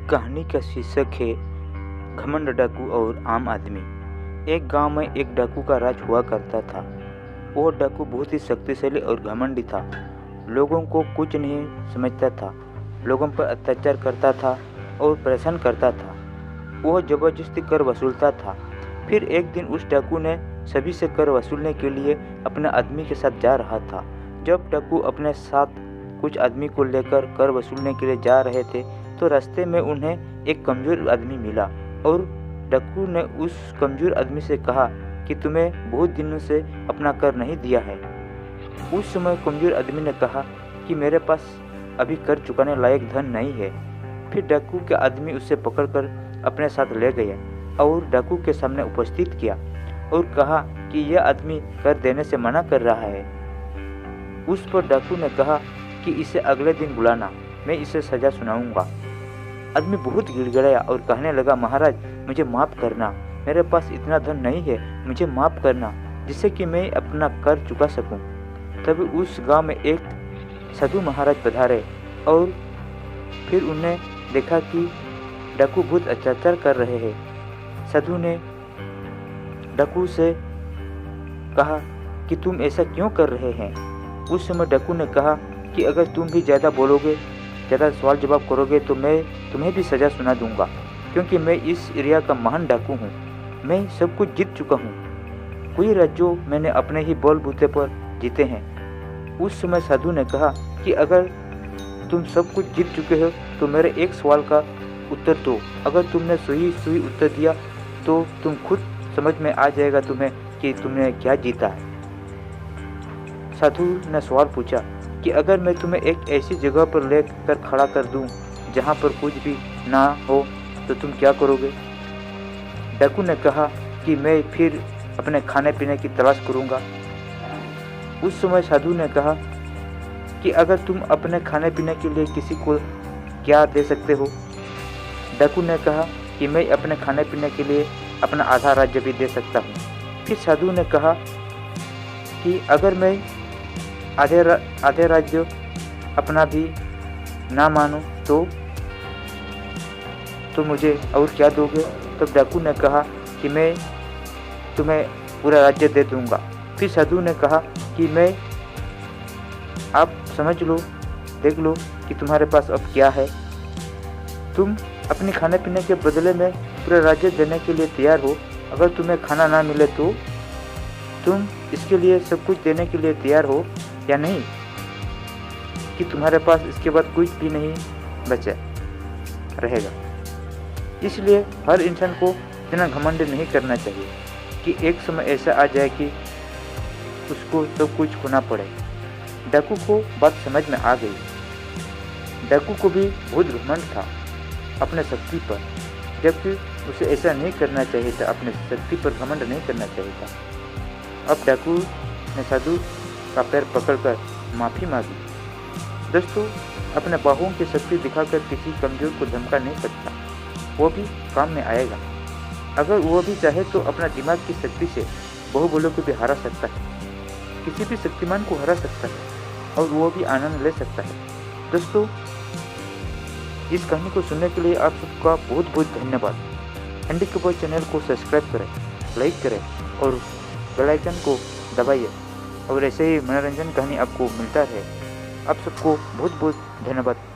कहानी का शीर्षक है घमंड, डाकू और आम आदमी। एक गांव में एक डाकू का राज हुआ करता था। वो डाकू बहुत ही शक्तिशाली और घमंडी था। लोगों को कुछ नहीं समझता था, लोगों पर अत्याचार करता था और परेशान करता था। वह जबरदस्ती कर वसूलता था। फिर एक दिन उस डाकू ने सभी से कर वसूलने के लिए अपने आदमी के साथ जा रहा था। जब डाकू अपने साथ कुछ आदमी को लेकर कर वसूलने के लिए जा रहे थे तो रास्ते में उन्हें एक कमज़ोर आदमी मिला और डाकू ने उस कमज़ोर आदमी से कहा कि तुम्हें बहुत दिनों से अपना कर नहीं दिया है। उस समय कमज़ोर आदमी ने कहा कि मेरे पास अभी कर चुकाने लायक धन नहीं है। फिर डाकू के आदमी उसे पकड़कर अपने साथ ले गए और डाकू के सामने उपस्थित किया और कहा कि यह आदमी कर देने से मना कर रहा है। उस पर डाकू ने कहा कि इसे अगले दिन बुलाना, मैं इसे सज़ा सुनाऊंगा। आदमी बहुत गिड़गिड़ाया और कहने लगा, महाराज मुझे माफ़ करना, मेरे पास इतना धन नहीं है, मुझे माफ़ करना जिससे कि मैं अपना कर चुका सकूं। तभी उस गांव में एक साधु महाराज पधारे और फिर उन्हें देखा कि डाकू बहुत अत्याचार कर रहे हैं। साधु ने डाकू से कहा कि तुम ऐसा क्यों कर रहे हैं। उस समय डाकू ने कहा कि अगर तुम भी ज़्यादा बोलोगे, ज़्यादा सवाल जवाब करोगे तो मैं तुम्हें भी सज़ा सुना दूंगा, क्योंकि मैं इस एरिया का महान डाकू हूँ। मैं सब कुछ जीत चुका हूँ। कोई राज्यों मैंने अपने ही बलबूते पर जीते हैं। उस समय साधु ने कहा कि अगर तुम सब कुछ जीत चुके हो तो मेरे एक सवाल का उत्तर दो। अगर तुमने सही उत्तर दिया तो तुम खुद समझ में आ जाएगा तुम्हें कि तुमने क्या जीता है। साधु ने सवाल पूछा कि अगर मैं तुम्हें एक ऐसी जगह पर लेकर खड़ा कर दूं जहां पर कुछ भी ना हो तो तुम क्या करोगे। डाकू ने कहा कि मैं फिर अपने खाने पीने की तलाश करूंगा। उस समय साधु ने कहा कि अगर तुम अपने खाने पीने के लिए किसी को क्या दे सकते हो। डाकू ने कहा कि मैं अपने खाने पीने के लिए अपना आधा राज्य भी दे सकता हूँ। फिर साधु ने कहा कि अगर मैं आधे राज्य अपना भी ना मानूं तो मुझे और क्या दोगे। तब डाकू ने कहा कि मैं तुम्हें पूरा राज्य दे दूंगा। फिर साधु ने कहा कि आप समझ लो, देख लो कि तुम्हारे पास अब क्या है। तुम अपने खाने पीने के बदले में पूरा राज्य देने के लिए तैयार हो। अगर तुम्हें खाना ना मिले तो तुम इसके लिए सब कुछ देने के लिए तैयार हो या नहीं, कि तुम्हारे पास इसके बाद कुछ भी नहीं बचा रहेगा। इसलिए हर इंसान को इतना घमंड नहीं करना चाहिए कि एक समय ऐसा आ जाए कि उसको सब कुछ खोना पड़े। डाकू को बात समझ में आ गई। डाकू को भी बहुत घमंड था अपने शक्ति पर, जबकि उसे ऐसा नहीं करना चाहिए था, अपने शक्ति पर घमंड नहीं करना चाहिए था। अब डाकू ने साधु का पैर पकड़कर माफ़ी मांगी। दोस्तों, अपने बाहुओं की शक्ति दिखाकर किसी कमजोर को धमका नहीं सकता, वो भी काम में आएगा। अगर वो भी चाहे तो अपना दिमाग की शक्ति से बहुबलों को भी हरा सकता है, किसी भी शक्तिमान को हरा सकता है और वो भी आनंद ले सकता है। दोस्तों, इस कहानी को सुनने के लिए आप सबका बहुत बहुत धन्यवाद। हैंडी कपूर चैनल को सब्सक्राइब करें, लाइक करें और बेल आइकन को दबाइए और ऐसे ही मनोरंजन कहानी आपको मिलता रहे। आप सबको बहुत बहुत धन्यवाद।